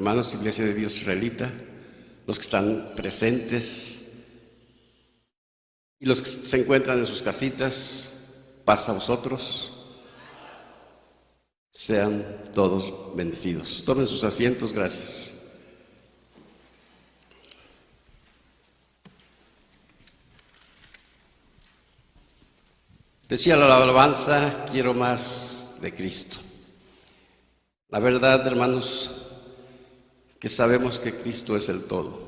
hermanos, Iglesia de Dios Israelita, los que están presentes y los que se encuentran en sus casitas, paz a vosotros. Sean todos bendecidos. Tomen sus asientos, gracias. Decía la alabanza, quiero más de Cristo. La verdad, hermanos, que sabemos que Cristo es el todo.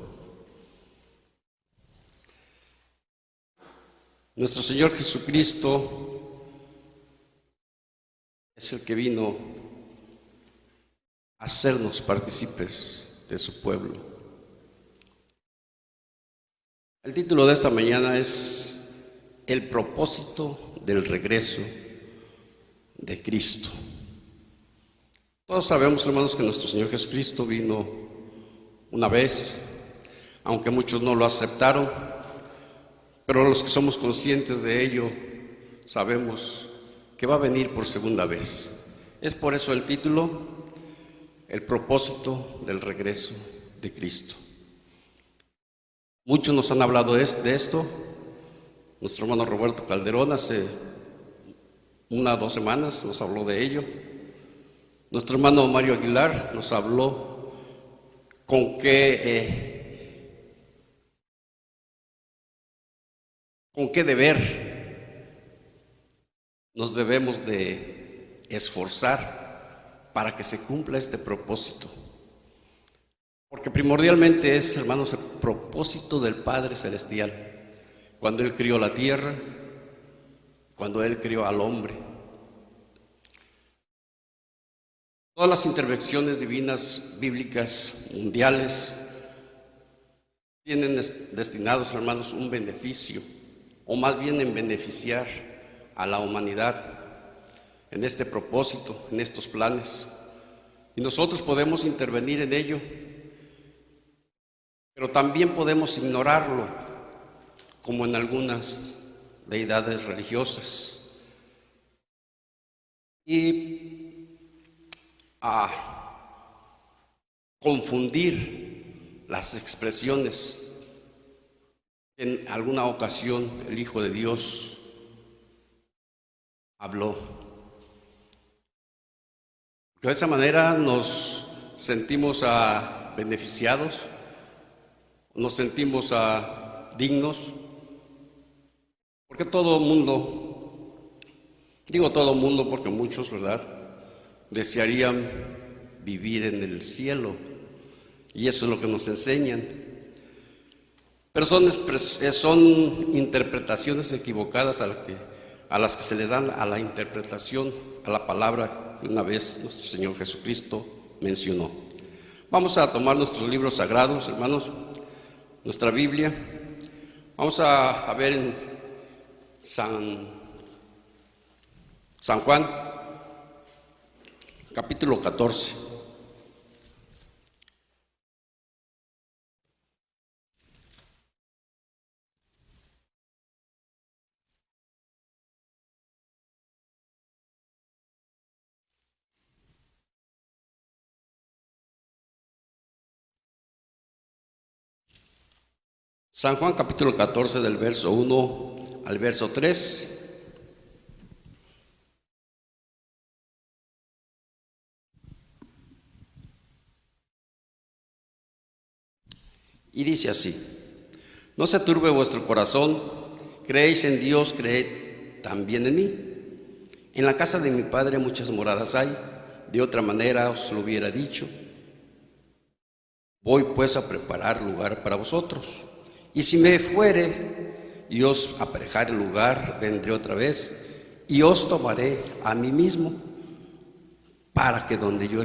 Nuestro Señor Jesucristo es el que vino a hacernos partícipes de su pueblo. El título de esta mañana es El propósito del regreso de Cristo. Todos sabemos, hermanos, que nuestro Señor Jesucristo vino una vez, aunque muchos no lo aceptaron, pero los que somos conscientes de ello sabemos que va a venir por segunda vez. Es por eso el título, El propósito del regreso de Cristo. Muchos nos han hablado de esto. Nuestro hermano Roberto Calderón hace 1 o 2 semanas nos habló de ello. Nuestro hermano Mario Aguilar nos habló con qué deber nos debemos de esforzar para que se cumpla este propósito. Porque primordialmente es, hermanos, el propósito del Padre Celestial. Cuando Él crió la tierra, cuando Él crió al hombre. Todas las intervenciones divinas, bíblicas, mundiales, tienen destinados, hermanos, un beneficio, o más bien en beneficiar a la humanidad en este propósito, en estos planes. Y nosotros podemos intervenir en ello, pero también podemos ignorarlo, como en algunas deidades religiosas, y a confundir las expresiones. En alguna ocasión el Hijo de Dios habló. De esa manera nos sentimos beneficiados, nos sentimos dignos, porque todo mundo, digo todo mundo porque muchos, ¿verdad?, desearían vivir en el cielo, y eso es lo que nos enseñan. Pero son interpretaciones equivocadas a las que se le dan a la interpretación, a la palabra que una vez nuestro Señor Jesucristo mencionó. Vamos a tomar nuestros libros sagrados, hermanos, nuestra Biblia. Vamos a ver en San Juan, capítulo 14. San Juan capítulo 14 del verso 1 al verso 3. Y dice así: no se turbe vuestro corazón, creéis en Dios, creed también en mí. En la casa de mi Padre muchas moradas hay, de otra manera os lo hubiera dicho. Voy pues a preparar lugar para vosotros. Y si me fuere y os aparejare el lugar, vendré otra vez y os tomaré a mí mismo, para que donde yo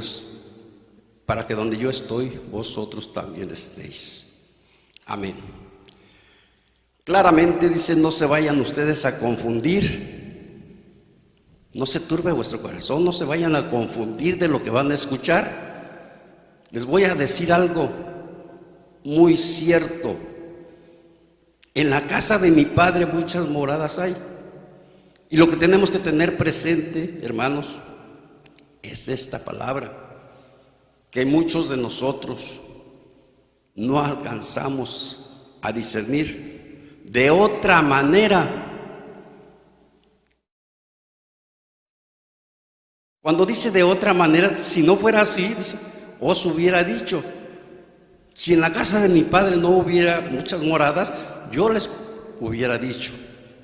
estoy, vosotros también estéis. Amén. Claramente dice: no se vayan ustedes a confundir, no se turbe vuestro corazón, no se vayan a confundir de lo que van a escuchar. Les voy a decir algo muy cierto. En la casa de mi Padre muchas moradas hay. Y lo que tenemos que tener presente, hermanos, es esta palabra. que muchos de nosotros no alcanzamos a discernir de otra manera. Cuando dice de otra manera, si no fuera así, dice, os hubiera dicho, si en la casa de mi padre no hubiera muchas moradas, yo les hubiera dicho,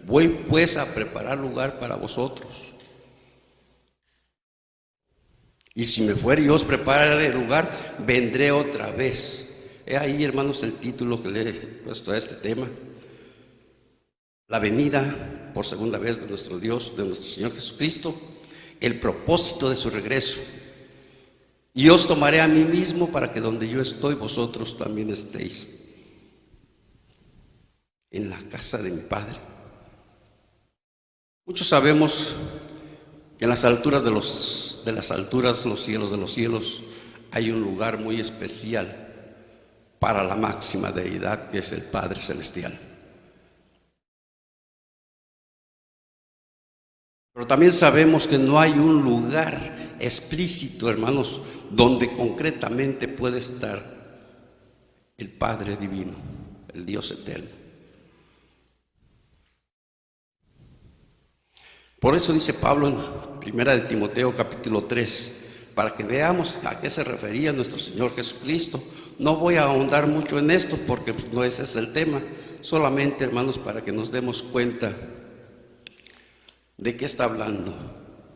voy pues a preparar lugar para vosotros. Y si me fuere y os prepararé el lugar, vendré otra vez. He ahí, hermanos, el título que le he puesto a este tema: la venida por segunda vez de nuestro Dios, de nuestro Señor Jesucristo, el propósito de su regreso. Y os tomaré a mí mismo para que donde yo estoy, vosotros también estéis. En la casa de mi Padre. Muchos sabemos que en las alturas de las alturas, los cielos de los cielos, hay un lugar muy especial para la máxima deidad, que es el Padre Celestial. Pero también sabemos que no hay un lugar explícito, hermanos, donde concretamente puede estar el Padre Divino, el Dios eterno. Por eso dice Pablo en 1 de Timoteo capítulo 3, para que veamos a qué se refería nuestro Señor Jesucristo. No voy a ahondar mucho en esto porque no ese es el tema, solamente, hermanos, para que nos demos cuenta de qué está hablando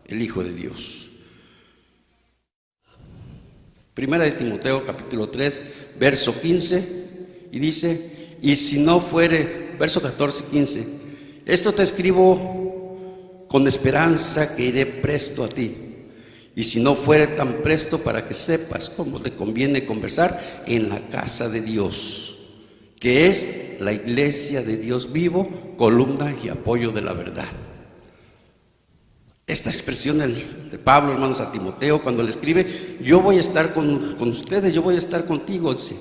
el Hijo de Dios. 1 de Timoteo capítulo 3, verso 15, y dice, y si no fuere, verso 14 y 15, esto te escribo con esperanza que iré presto a ti, y si no fuere tan presto, para que sepas cómo te conviene conversar en la casa de Dios, que es la iglesia de Dios vivo, columna y apoyo de la verdad. Esta expresión de Pablo, hermanos, a Timoteo, cuando le escribe, yo voy a estar con ustedes, yo voy a estar contigo, dice,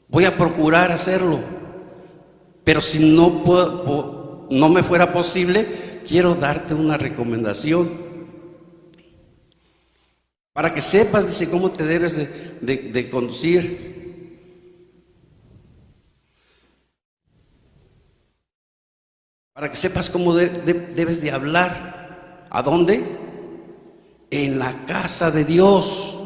voy a procurar hacerlo, pero si no me fuera posible, quiero darte una recomendación para que sepas, dice, cómo te debes de conducir. Para que sepas cómo debes de hablar. ¿A dónde? En la casa de Dios.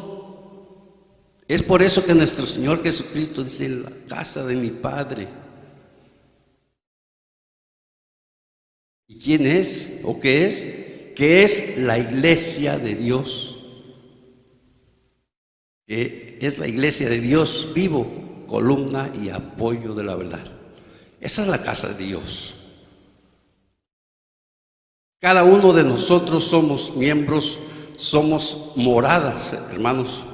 Es por eso que nuestro Señor Jesucristo dice, en la casa de mi Padre. ¿Y quién es? ¿O qué es? Que es la iglesia de Dios. Que es la iglesia de Dios vivo, columna y apoyo de la verdad. Esa es la casa de Dios. Cada uno de nosotros somos miembros, somos moradas, hermanos,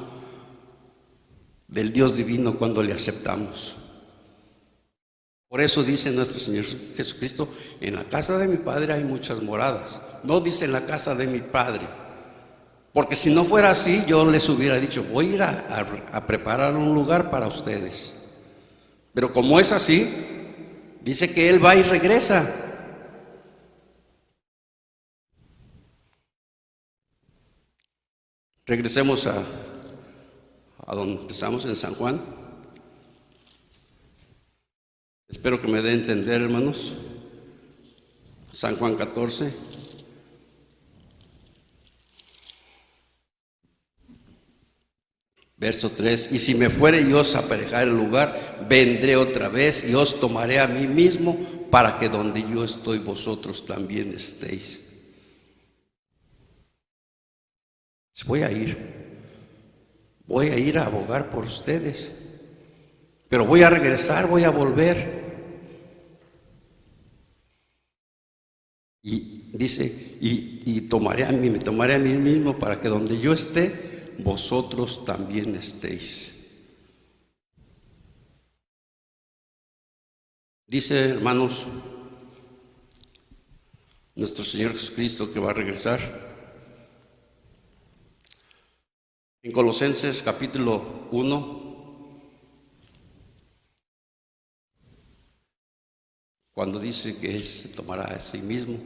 del Dios divino cuando le aceptamos. Por eso dice nuestro Señor Jesucristo, en la casa de mi Padre hay muchas moradas. No dice en la casa de mi Padre, porque si no fuera así, yo les hubiera dicho, voy a ir a preparar un lugar para ustedes. Pero como es así, dice que Él va y regresa. Regresemos a donde empezamos, en San Juan. Espero que me dé a entender, hermanos. San Juan 14. Verso 3, y si me fuere y os aparejar el lugar, vendré otra vez y os tomaré a mí mismo, para que donde yo estoy, vosotros también estéis. Voy a ir a abogar por ustedes, pero voy a regresar, voy a volver. Y dice, y me tomaré a mí mismo, para que donde yo esté, vosotros también estéis. Dice, hermanos, nuestro Señor Jesucristo que va a regresar. En Colosenses capítulo 1, cuando dice que se tomará a sí mismo,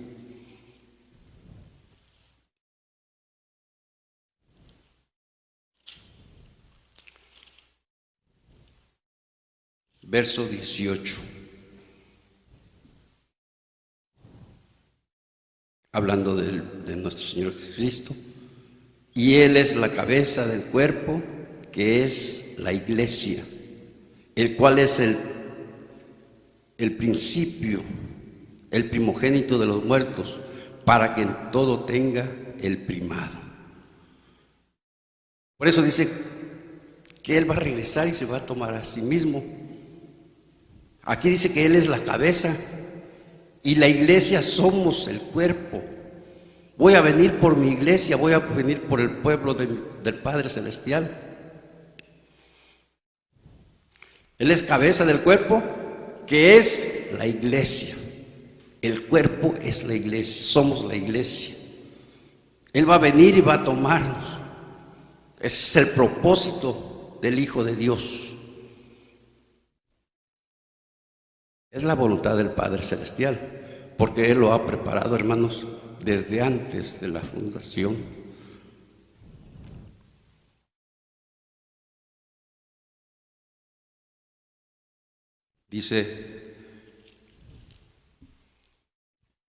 verso 18. Hablando de nuestro Señor Jesucristo. Y Él es la cabeza del cuerpo, que es la iglesia, el cual es el principio, el primogénito de los muertos, para que en todo tenga el primado. Por eso dice que Él va a regresar y se va a tomar a sí mismo. Aquí dice que Él es la cabeza y la iglesia somos el cuerpo. Voy a venir por mi iglesia, voy a venir por el pueblo del Padre Celestial. Él es cabeza del cuerpo, que es la iglesia. El cuerpo es la iglesia, somos la iglesia. Él va a venir y va a tomarnos. Ese es el propósito del Hijo de Dios. Es la voluntad del Padre Celestial, porque Él lo ha preparado, hermanos, desde antes de la fundación. Dice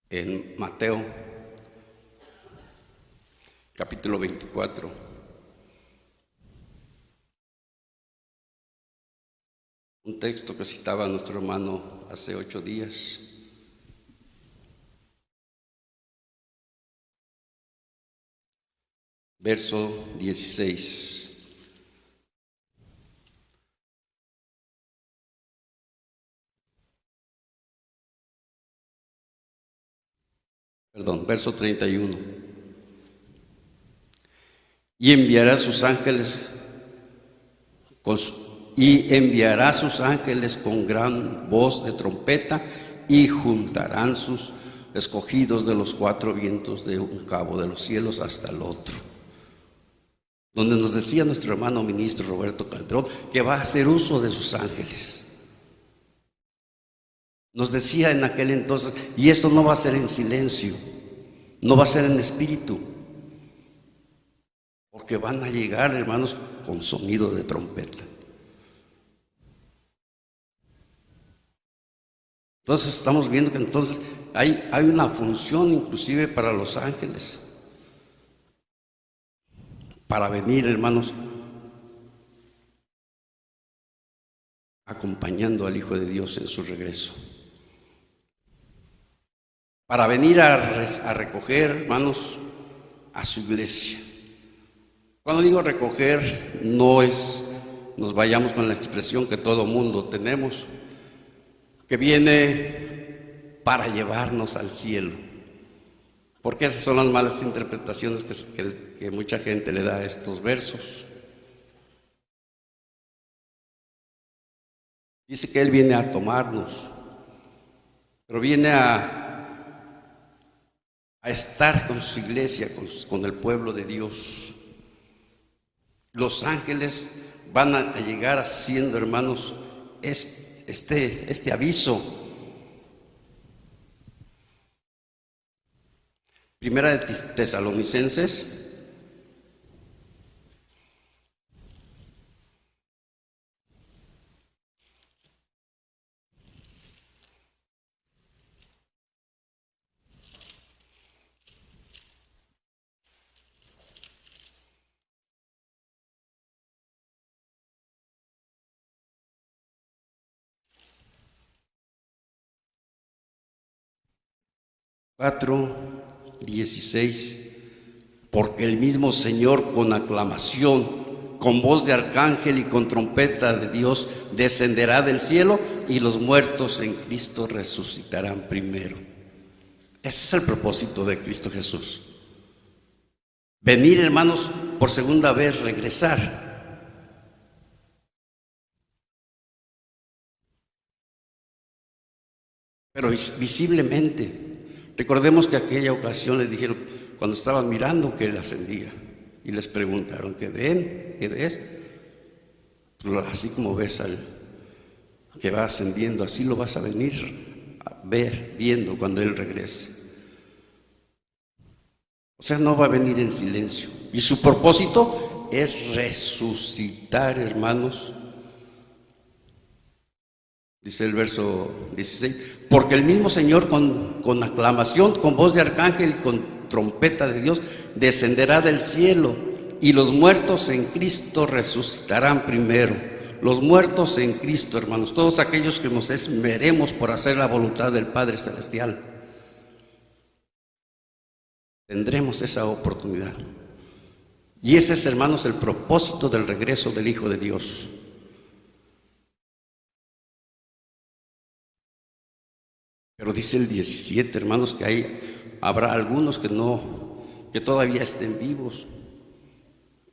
en Mateo capítulo 24, un texto que citaba nuestro hermano hace 8 días. Verso 16. Verso 31. Y enviará sus ángeles con gran voz de trompeta, y juntarán sus escogidos de los 4 vientos de un cabo de los cielos hasta el otro. Donde nos decía nuestro hermano ministro Roberto Calderón que va a hacer uso de sus ángeles. Nos decía en aquel entonces, y esto no va a ser en silencio, no va a ser en espíritu, porque van a llegar, hermanos, con sonido de trompeta. Entonces estamos viendo que entonces hay una función inclusive para los ángeles, para venir, hermanos, acompañando al Hijo de Dios en su regreso, para venir a recoger, hermanos, a su iglesia. Cuando digo recoger, no es nos vayamos con la expresión que todo mundo tenemos, que viene para llevarnos al cielo, porque esas son las malas interpretaciones que mucha gente le da a estos versos. Dice que Él viene a tomarnos, pero viene a estar con su iglesia, con el pueblo de Dios. Los ángeles van a llegar haciendo, hermanos, este aviso. Primera de Tesalonicenses cuatro 16, porque el mismo Señor con aclamación, con voz de arcángel y con trompeta de Dios descenderá del cielo, y los muertos en Cristo resucitarán primero. Ese es el propósito de Cristo Jesús. Venir, hermanos, por segunda vez, regresar. Pero visiblemente. Recordemos que aquella ocasión les dijeron, cuando estaban mirando, que Él ascendía, y les preguntaron, ¿qué ven? ¿Qué ves? Pues así como ves al que va ascendiendo, así lo vas a venir a ver, viendo cuando Él regrese. O sea, no va a venir en silencio. Y su propósito es resucitar, hermanos, Dice el verso 16, porque el mismo Señor con aclamación, con voz de arcángel y con trompeta de Dios descenderá del cielo, y los muertos en Cristo resucitarán primero. Los muertos en Cristo, hermanos, todos aquellos que nos esmeremos por hacer la voluntad del Padre Celestial, tendremos esa oportunidad. Y ese es, hermanos, el propósito del regreso del Hijo de Dios. Pero dice el 17, hermanos, que habrá algunos que todavía estén vivos,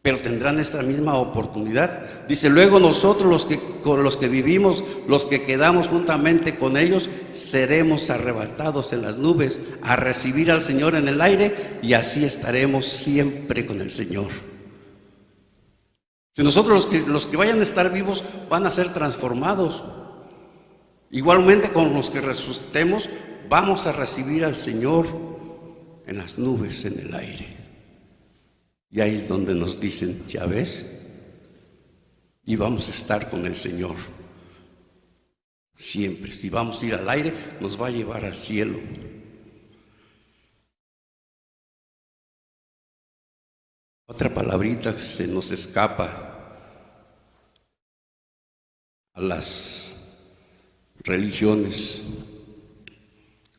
pero tendrán esta misma oportunidad. Dice, luego nosotros los que vivimos, los que quedamos juntamente con ellos, seremos arrebatados en las nubes a recibir al Señor en el aire, y así estaremos siempre con el Señor. Si nosotros los que vayan a estar vivos van a ser transformados. Igualmente con los que resucitemos vamos a recibir al Señor en las nubes, en el aire. Y ahí es donde nos dicen, ya ves, y vamos a estar con el Señor siempre. Si vamos a ir al aire, nos va a llevar al cielo. Otra palabrita que se nos escapa a las religiones,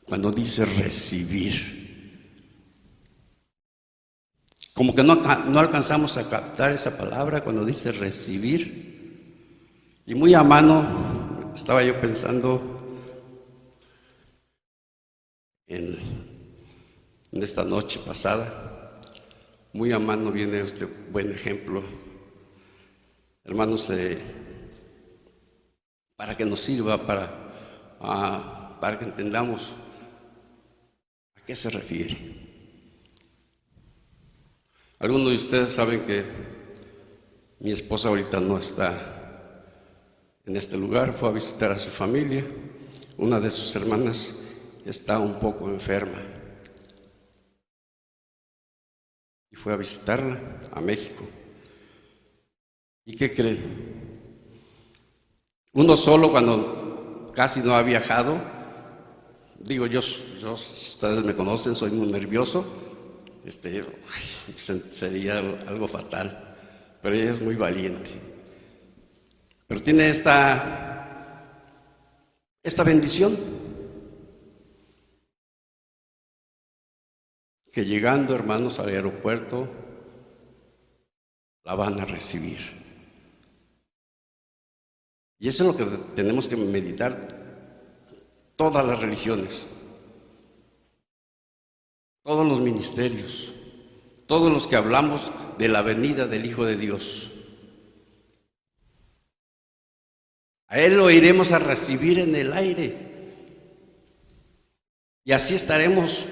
cuando dice recibir, como que no alcanzamos a captar esa palabra cuando dice recibir. Y muy a mano estaba yo pensando en esta noche pasada, muy a mano viene este buen ejemplo, hermanos, para que nos sirva, para que entendamos a qué se refiere. Algunos de ustedes saben que mi esposa ahorita no está en este lugar, fue a visitar a su familia. Una de sus hermanas está un poco enferma y fue a visitarla a México. ¿Y qué creen? Uno solo, cuando casi no ha viajado, digo, yo ustedes me conocen, soy muy nervioso, sería algo fatal, pero ella es muy valiente. Pero tiene esta bendición, que llegando, hermanos, al aeropuerto, la van a recibir. Y eso es lo que tenemos que meditar todas las religiones, todos los ministerios, todos los que hablamos de la venida del Hijo de Dios. A Él lo iremos a recibir en el aire, y así estaremos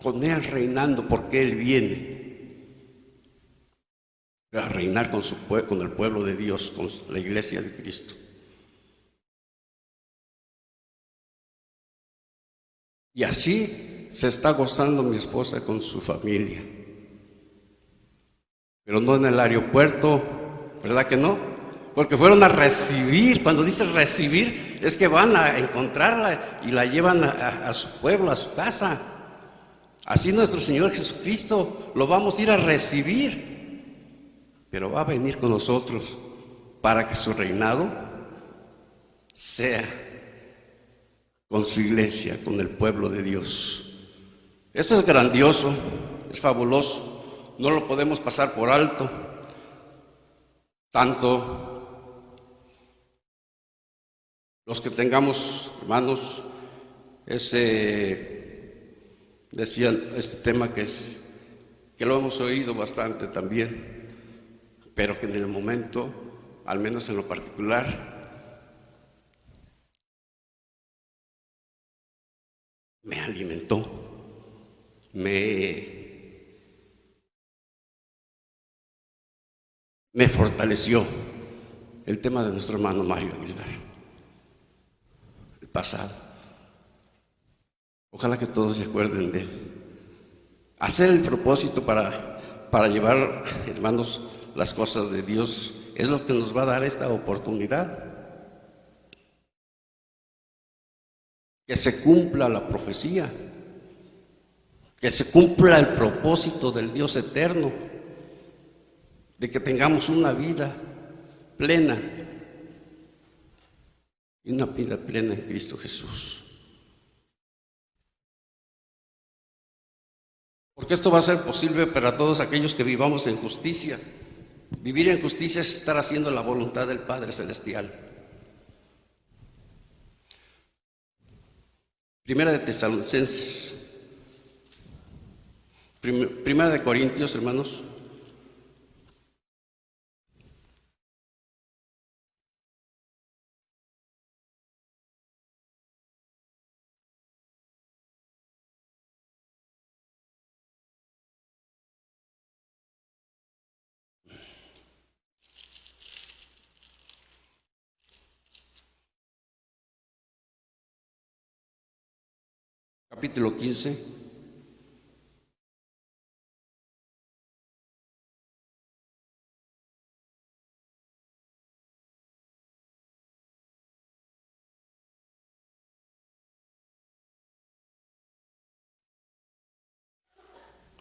con Él reinando, porque Él viene a reinar con el pueblo de Dios, con la iglesia de Cristo. Y así se está gozando mi esposa con su familia, pero no en el aeropuerto, ¿verdad que no? Porque fueron a recibir. Cuando dice recibir, es que van a encontrarla y la llevan a su pueblo, a su casa. Así nuestro Señor Jesucristo lo vamos a ir a recibir, pero va a venir con nosotros para que su reinado sea con su iglesia, con el pueblo de Dios. Esto es grandioso, es fabuloso, no lo podemos pasar por alto. Tanto los que tengamos, hermanos, decían este tema que lo hemos oído bastante también, pero que en el momento, al menos en lo particular, me alimentó, me fortaleció el tema de nuestro hermano Mario Aguilar, el pasado. Ojalá que todos se acuerden de él. Hacer el propósito para llevar, hermanos, las cosas de Dios es lo que nos va a dar esta oportunidad. que se cumpla la profecía, que se cumpla el propósito del Dios eterno, de que tengamos una vida plena y una vida plena en Cristo Jesús. Porque esto va a ser posible para todos aquellos que vivamos en justicia. Vivir en justicia es estar haciendo la voluntad del Padre Celestial. Primera de Tesalonicenses, Primera de Corintios, hermanos. Capítulo 15.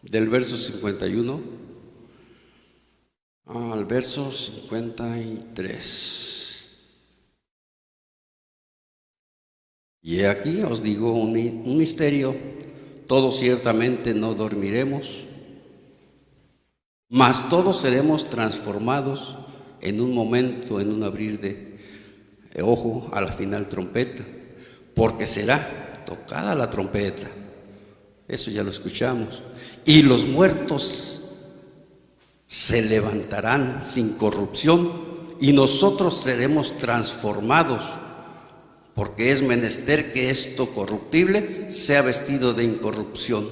Del verso 51 al verso 53. Y aquí os digo un misterio: todos ciertamente no dormiremos, mas todos seremos transformados en un momento, en un abrir de ojo, a la final trompeta, porque será tocada la trompeta. Eso ya lo escuchamos. Y los muertos se levantarán sin corrupción, y nosotros seremos transformados, porque es menester que esto corruptible sea vestido de incorrupción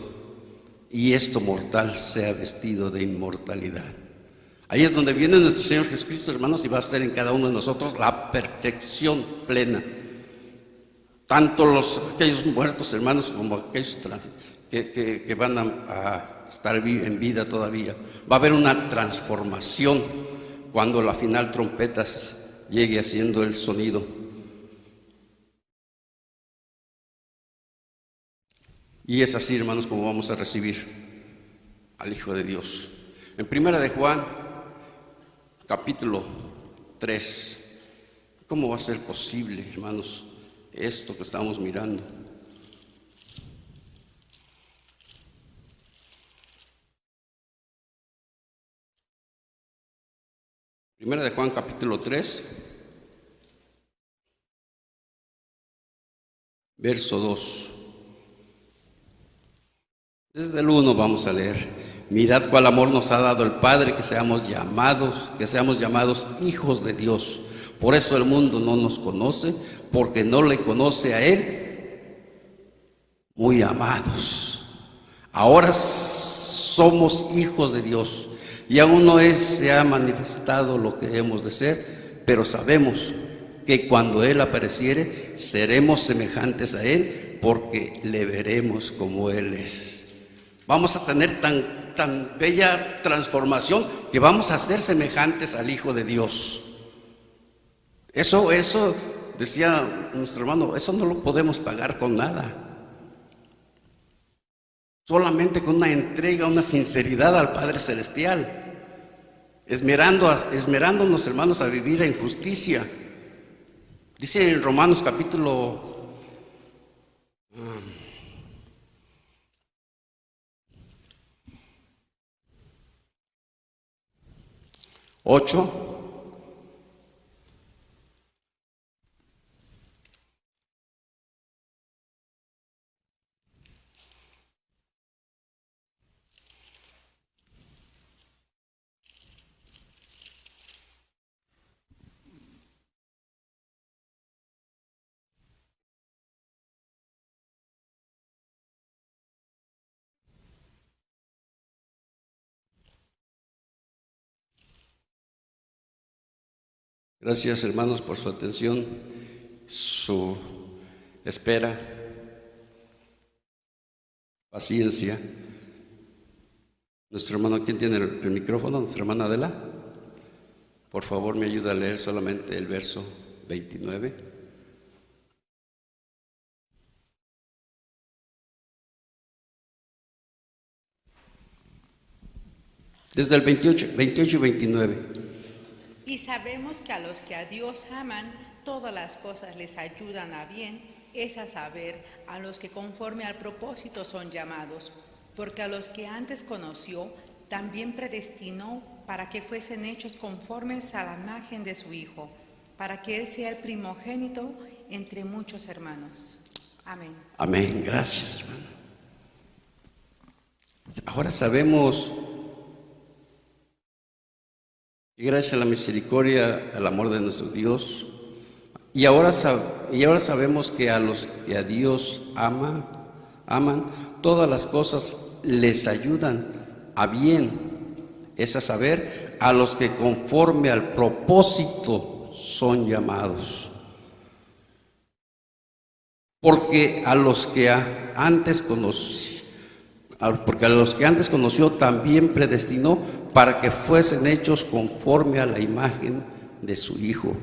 y esto mortal sea vestido de inmortalidad. Ahí es donde viene nuestro Señor Jesucristo, hermanos, y va a ser en cada uno de nosotros la perfección plena. Tanto aquellos muertos, hermanos, como aquellos que van a estar en vida todavía. Va a haber una transformación cuando la final trompeta llegue haciendo el sonido. Y es así, hermanos, como vamos a recibir al Hijo de Dios. En Primera de Juan, capítulo 3, ¿cómo va a ser posible, hermanos, esto que estamos mirando? Primera de Juan, capítulo 3, verso 2. Desde el 1 vamos a leer: mirad cuál amor nos ha dado el Padre, que seamos llamados hijos de Dios. Por eso el mundo no nos conoce, porque no le conoce a Él. Muy amados, ahora somos hijos de Dios, y aún no se ha manifestado lo que hemos de ser, pero sabemos que cuando Él apareciere, seremos semejantes a Él, porque le veremos como Él es. Vamos a tener tan bella transformación que vamos a ser semejantes al Hijo de Dios. Eso decía nuestro hermano, eso no lo podemos pagar con nada. Solamente con una entrega, una sinceridad al Padre Celestial, esmerándonos, hermanos, a vivir en justicia. Dice en Romanos capítulo 8, gracias, hermanos, por su atención, su espera, paciencia. Nuestro hermano, ¿quién tiene el micrófono? Nuestra hermana Adela. Por favor, me ayuda a leer solamente el verso 29. desde el 28 y 29. Y sabemos que a los que a Dios aman, todas las cosas les ayudan a bien, es a saber, a los que conforme al propósito son llamados, porque a los que antes conoció, también predestinó para que fuesen hechos conformes a la imagen de su Hijo, para que Él sea el primogénito entre muchos hermanos. Amén. Amén, gracias, hermano. Ahora sabemos que gracias a la misericordia, al amor de nuestro Dios, y ahora sabemos que a los que a Dios aman, todas las cosas les ayudan a bien, es a saber, a los que conforme al propósito son llamados. Porque a los que antes conoció también predestinó para que fuesen hechos conforme a la imagen de su Hijo,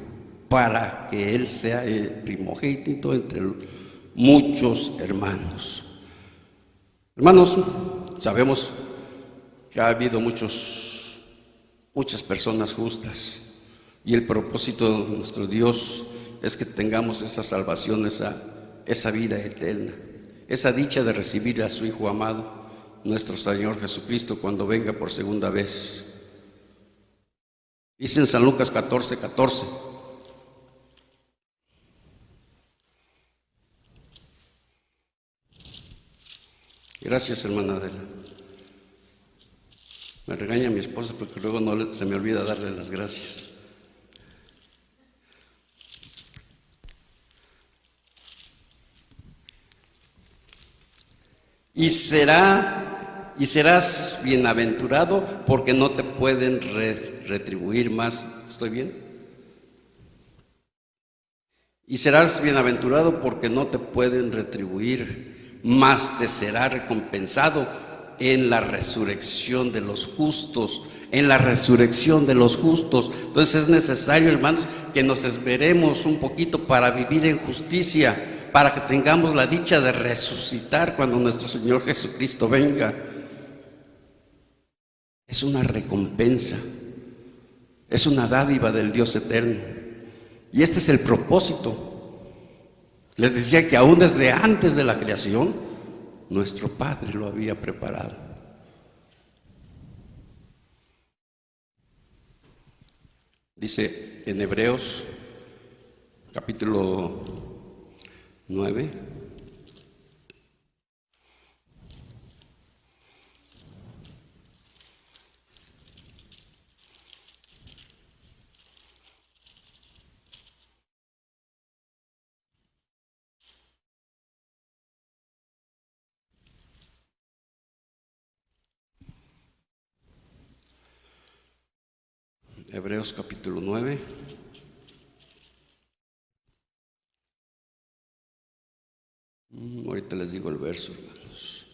para que Él sea el primogénito entre muchos hermanos. Hermanos, sabemos que ha habido muchas personas justas, y el propósito de nuestro Dios es que tengamos esa salvación, esa vida eterna, esa dicha de recibir a su Hijo amado, nuestro Señor Jesucristo, cuando venga por segunda vez. Dice en San Lucas 14:14. Gracias, hermana Adela. Me regaña mi esposa porque luego se me olvida darle las gracias. Y serás bienaventurado porque no te pueden retribuir más. ¿Estoy bien? Y serás bienaventurado porque no te pueden retribuir, más te será recompensado en la resurrección de los justos. En la resurrección de los justos. Entonces es necesario, hermanos, que nos esmeremos un poquito para vivir en justicia, para que tengamos la dicha de resucitar cuando nuestro Señor Jesucristo venga. Es una recompensa, es una dádiva del Dios eterno. Y este es el propósito. Les decía que aún desde antes de la creación, nuestro Padre lo había preparado. Dice en Hebreos capítulo 9. Hebreos capítulo 9. Ahorita les digo el verso, hermanos.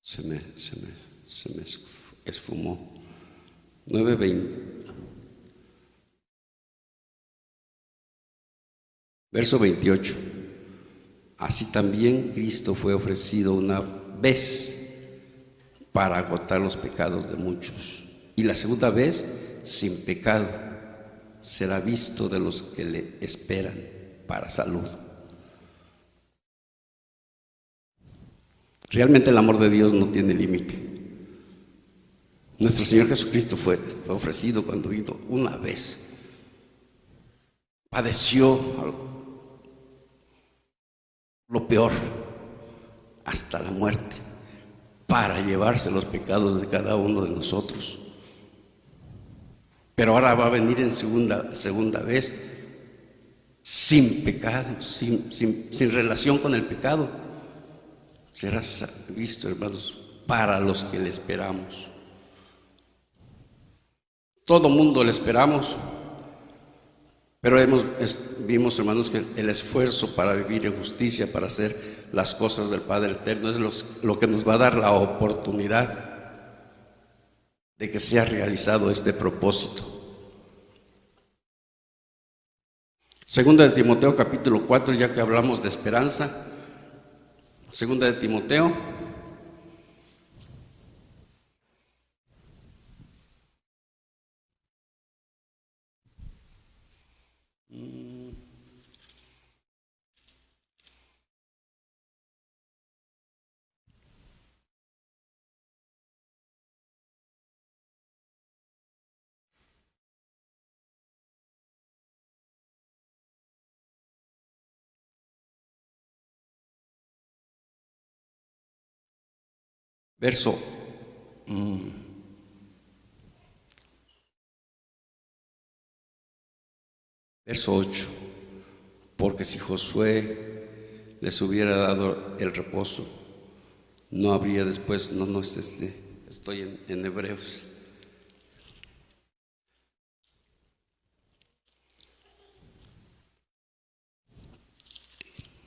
Se me esfumó. 9:20. Verso 28. Así también Cristo fue ofrecido una vez para agotar los pecados de muchos, y la segunda vez sin pecado será visto de los que le esperan para salud. Realmente el amor de Dios no tiene límite. Nuestro Señor Jesucristo fue ofrecido cuando vino una vez. Padeció lo peor, hasta la muerte, para llevarse los pecados de cada uno de nosotros. Pero ahora va a venir en segunda vez, sin pecado, sin relación con el pecado. Será visto, hermanos, para los que le esperamos. Todo mundo le esperamos, Pero vimos, hermanos, que el esfuerzo para vivir en justicia, para hacer las cosas del Padre Eterno, es lo que nos va a dar la oportunidad de que sea realizado este propósito. Segunda de Timoteo capítulo 4, ya que hablamos de esperanza. Segunda de Timoteo. Verso 8. Porque si Josué les hubiera dado el reposo, no habría después, estoy en Hebreos.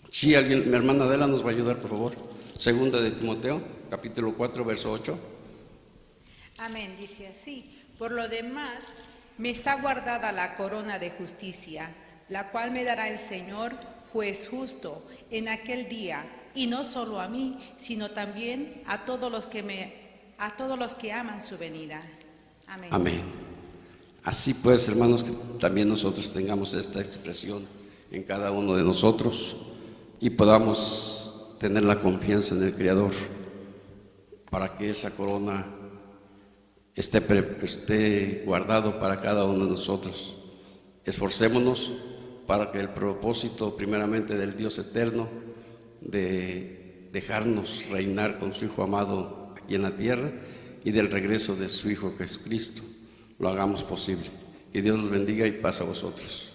Sí, alguien, mi hermana Adela nos va a ayudar, por favor. Segunda de Timoteo, capítulo 4, verso 8. Amén, dice así. Por lo demás, me está guardada la corona de justicia, la cual me dará el Señor, juez justo, en aquel día, y no solo a mí, sino también a todos los que aman su venida. Amén. Amén. Así pues, hermanos, que también nosotros tengamos esta expresión en cada uno de nosotros y podamos tener la confianza en el Creador para que esa corona esté guardado para cada uno de nosotros. Esforcémonos para que el propósito primeramente del Dios eterno de dejarnos reinar con su Hijo amado aquí en la tierra y del regreso de su Hijo Jesucristo lo hagamos posible. Que Dios los bendiga y paz a vosotros.